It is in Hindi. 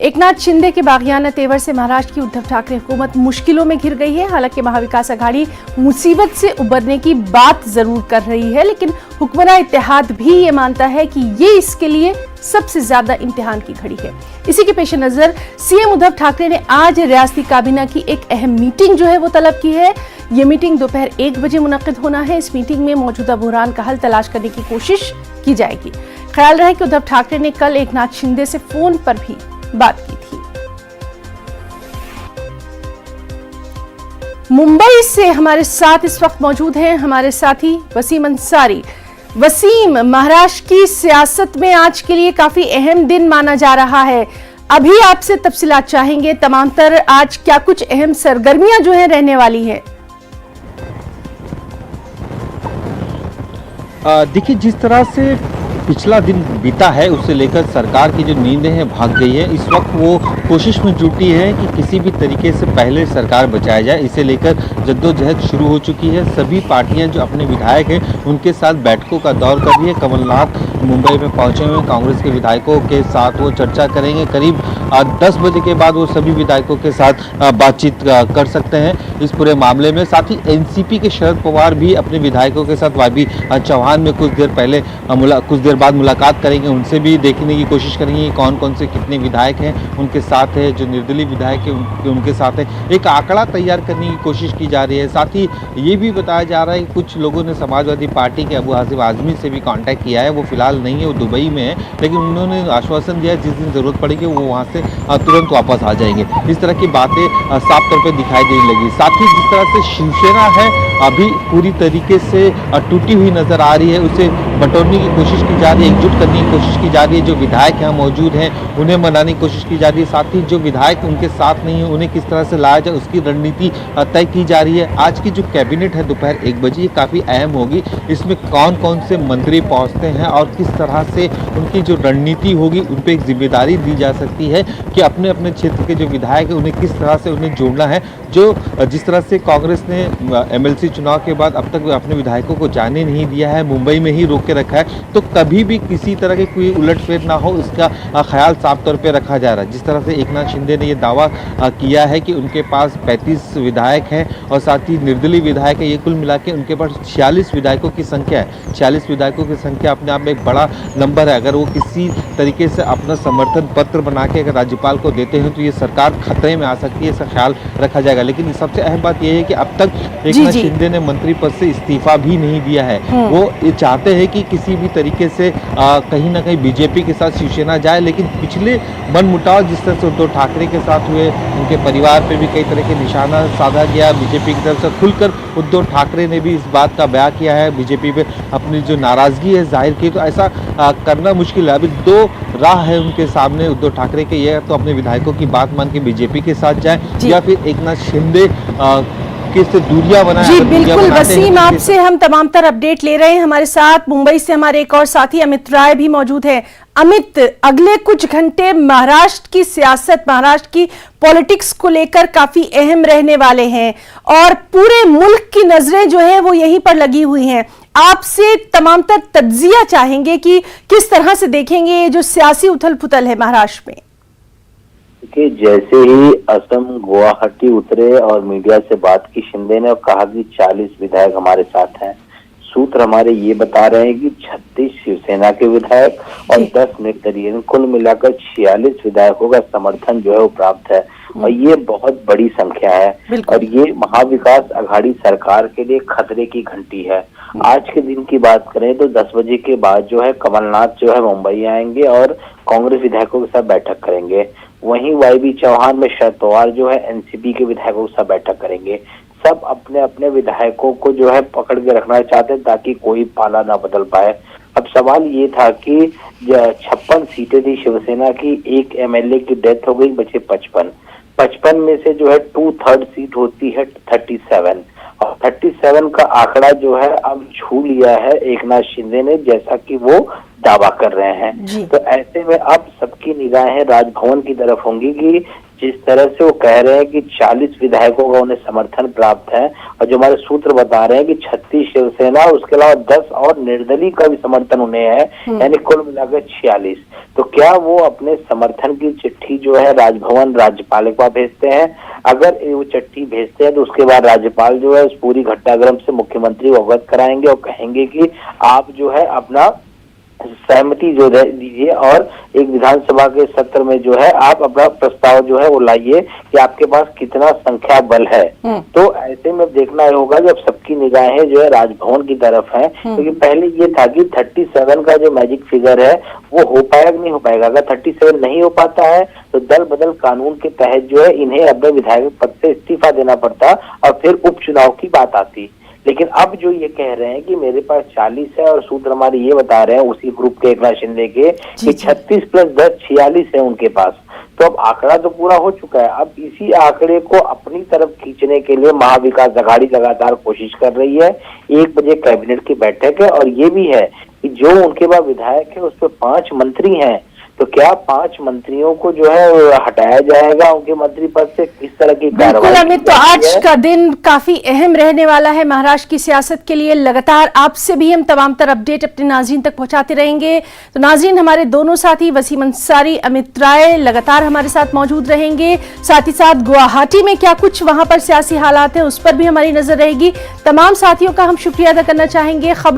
एकनाथ शिंदे के बागियाना तेवर से महाराष्ट्र की उद्धव ठाकरे हुकूमत मुश्किलों में घिर गई है। हालांकि महाविकास आघाड़ी मुसीबत से उबरने की बात जरूर कर रही है, लेकिन हुक्मरान इत्तेहाद भी ये मानता है कि ये इसके लिए सबसे ज्यादा इम्तिहान की घड़ी है। इसी के पेश नजर सीएम उद्धव ठाकरे ने आज रियासती काबीना की एक अहम मीटिंग जो है वो तलब की है। ये मीटिंग दोपहर 1 बजे मुनक्किद होना है। इस मीटिंग में मौजूदा बुहरान का हल तलाश करने की कोशिश की जाएगी। ख्याल रहे कि उद्धव ठाकरे ने कल एकनाथ शिंदे से फोन पर भी बात की थी। मुंबई से हमारे साथ इस वक्त मौजूद हैं हमारे साथी वसीम अंसारी। वसीम, महाराष्ट्र की सियासत में आज के लिए काफी अहम दिन माना जा रहा है। अभी आपसे तफसीलात चाहेंगे। तमाम तर आज क्या कुछ अहम सरगर्मियां जो है रहने वाली हैं? देखिए, जिस तरह से पिछला दिन बीता है उससे लेकर सरकार की जो नींदें हैं भाग गई है। इस वक्त वो कोशिश में जुटी है कि किसी भी तरीके से पहले सरकार बचाया जाए। इसे लेकर जद्दोजहद शुरू हो चुकी है। सभी पार्टियां जो अपने विधायक हैं उनके साथ बैठकों का दौर कर रही है। कमलनाथ मुंबई में पहुंचे हुए कांग्रेस के विधायकों के साथ वो चर्चा करेंगे। करीब 10 बजे के बाद वो सभी विधायकों के साथ बातचीत कर सकते हैं इस पूरे मामले में। साथ ही एनसीपी के शरद पवार भी अपने विधायकों के साथ वाई बी चौहान में कुछ देर बाद मुलाकात करेंगे। उनसे भी देखने की कोशिश करेंगे कौन कौन से कितने विधायक हैं उनके साथ है, जो निर्दलीय विधायक हैं उनके साथ है। एक आंकड़ा तैयार करने की कोशिश की जा रही है। साथ ही ये भी बताया जा रहा है कि कुछ लोगों ने समाजवादी पार्टी के अबू हासिम आजमी से भी कांटेक्ट किया है। वो फिलहाल नहीं है, वो दुबई में है, लेकिन उन्होंने आश्वासन दिया जिस दिन जरूरत पड़ेगी वो वहाँ से तुरंत वापस आ जाएंगे। इस तरह की बातें साफ तौर पर दिखाई देने लगी। साथ ही जिस तरह से शिवसेना है अभी पूरी तरीके से टूटी हुई नजर आ रही है, उसे बटोरने की कोशिश की जा रही है, एकजुट करने की कोशिश की जा रही है। जो विधायक यहाँ मौजूद हैं उन्हें मनाने की कोशिश की जा रही है। साथ ही जो विधायक उनके साथ नहीं है उन्हें किस तरह से लाया जाए उसकी रणनीति तय की जा रही है। आज की जो कैबिनेट है दोपहर 1 बजे ये काफ़ी अहम होगी। इसमें कौन कौन से मंत्री पहुँचते हैं और किस तरह से उनकी जो रणनीति होगी उन पर एक जिम्मेदारी दी जा सकती है कि अपने अपने क्षेत्र के जो विधायक हैं उन्हें किस तरह से उन्हें जोड़ना है। जो जिस तरह से कांग्रेस ने एमएलसी चुनाव के बाद अब तक अपने विधायकों को जाने नहीं दिया है, मुंबई में ही रोक के रखा है, तो कभी भी किसी तरह की कोई उलटफेर ना हो इसका ख्याल साफ तौर पे रखा जा रहा है। जिस तरह से एकनाथ शिंदे ने ये दावा किया है कि उनके पास 35 विधायक हैं और साथ ही निर्दलीय विधायक है, ये कुल मिला के उनके पास 46 विधायकों की संख्या है। 46 विधायकों की संख्या अपने आप में एक बड़ा नंबर है। अगर वो किसी तरीके से अपना समर्थन पत्र बना के अगर राज्यपाल को देते हैं तो ये सरकार खतरे में आ सकती है, इसका ख्याल रखा जाएगा। लेकिन सबसे अहम बात यह है कि अब तक एकनाथ शिंदे ने मंत्री पद से इस्तीफा भी नहीं दिया है। वो ये चाहते हैं कि किसी भी तरीके से कहीं ना कहीं बीजेपी के साथ शिवसेना जाए, लेकिन पिछले मनमुटाव जिस तरह से उद्धव ठाकरे के साथ हुए, उनके परिवार पे भी कई तरह के निशाना साधा गया। बीजेपी की तरफ से खुलकर उद्धव ठाकरे ने भी इस बात का बयान किया है, बीजेपी पे अपनी जो नाराजगी है जाहिर की। तो ऐसा करना मुश्किल है। अभी 2 राह है उनके सामने उद्धव ठाकरे के, ये तो अपने विधायकों की बात मान के बीजेपी के साथ जाए या फिर एकनाथ शिंदे से दूरियां बनाए। जी बिल्कुल वसीम, आपसे हम तमाम तर अपडेट ले रहे हैं। हमारे साथ मुंबई से हमारे एक और साथी अमित राय भी मौजूद हैं। अमित, अगले कुछ घंटे महाराष्ट्र की सियासत, महाराष्ट्र की पॉलिटिक्स को लेकर काफी अहम रहने वाले हैं और पूरे मुल्क की नजरें जो है वो यहीं पर लगी हुई हैं। आपसे तमाम तर तज्जिया चाहेंगे कि किस तरह से देखेंगे ये जो सियासी उथल पुथल है महाराष्ट्र में। कि जैसे ही असम गुवाहाटी उतरे और मीडिया से बात की शिंदे ने और कहा कि 40 विधायक हमारे साथ हैं। सूत्र हमारे ये बता रहे हैं कि 36 शिवसेना के विधायक और 10 निर्दलीय, कुल मिलाकर 46 विधायकों का समर्थन जो है वो प्राप्त है और ये बहुत बड़ी संख्या है और ये महाविकास आघाड़ी सरकार के लिए खतरे की घंटी है। आज के दिन की बात करें तो 10 बजे के बाद जो है कमलनाथ जो है मुंबई आएंगे और कांग्रेस विधायकों के साथ बैठक करेंगे। वहीं वाई बी चौहान में शरद पवार जो है एनसीपी के विधायकों के साथ बैठक करेंगे। सब अपने अपने विधायकों को जो है पकड़ के रखना चाहते हैं ताकि कोई पाला ना बदल पाए। अब सवाल ये था कि 56 सीटें थी शिवसेना की, एक एमएलए की डेथ हो गई, बचे 55 में से जो है 2/3 सीट होती है 37 और 37 का आंकड़ा जो है अब छू लिया है एकनाथ शिंदे ने, जैसा कि वो दावा कर रहे हैं। जी। तो ऐसे में अब सबकी निगाहें राजभवन की तरफ होंगी कि जिस तरह से वो कह रहे हैं कि 40 विधायकों का उन्हें समर्थन प्राप्त है, और जो हमारे सूत्र बता रहे हैं कि 36 शिवसेना और उसके अलावा 10 और निर्दलीय का भी समर्थन उन्हें है, यानी कुल मिलाकर 46। तो क्या वो अपने समर्थन की चिट्ठी जो है राजभवन राज्यपाल के पास भेजते हैं? अगर वो चिट्ठी भेजते हैं तो उसके बाद राज्यपाल जो है उस पूरी घटनाक्रम से मुख्यमंत्री को अवगत कराएंगे और कहेंगे कि आप जो है अपना सहमति जो दीजिए और एक विधानसभा के सत्र में जो है आप अपना प्रस्ताव जो है वो लाइए कि आपके पास कितना संख्या बल है। तो ऐसे में देखना होगा जब सबकी निगाहें जो है राजभवन की तरफ है, क्योंकि पहले ये था कि 37 का जो मैजिक फिगर है वो हो पाएगा कि नहीं हो पाएगा। अगर 37 नहीं हो पाता है तो दल बदल कानून के तहत जो है इन्हें अपने विधायक पद से इस्तीफा देना पड़ता और फिर उपचुनाव की बात आती। लेकिन अब जो ये कह रहे हैं कि मेरे पास 40 है, और सूत्र हमारे ये बता रहे हैं उसी ग्रुप के एकनाथ शिंदे के कि 36 + 10 46 है उनके पास। तो अब आंकड़ा तो पूरा हो चुका है। अब इसी आंकड़े को अपनी तरफ खींचने के लिए महाविकास आघाड़ी लगातार कोशिश कर रही है। 1 बजे कैबिनेट की बैठक है और ये भी है कि जो उनके पास विधायक है उस पर 5 मंत्री हैं, तो क्या 5 मंत्रियों को जो है हटाया जाएगा उनके मंत्री पद से? किस तरह की बिल्कुल कार्रवाई? अमित, तो आज का दिन काफी अहम रहने वाला है महाराष्ट्र की सियासत के लिए। लगातार आपसे भी हम तमाम तर अपडेट अपने नाज़रीन तक पहुंचाते रहेंगे। तो नाज़रीन, हमारे दोनों साथी वसीम अंसारी, अमित राय लगातार हमारे साथ मौजूद रहेंगे। साथ ही साथ गुवाहाटी में क्या कुछ वहां पर सियासी हालात है उस पर भी हमारी नजर रहेगी। तमाम साथियों का हम शुक्रिया अदा करना चाहेंगे।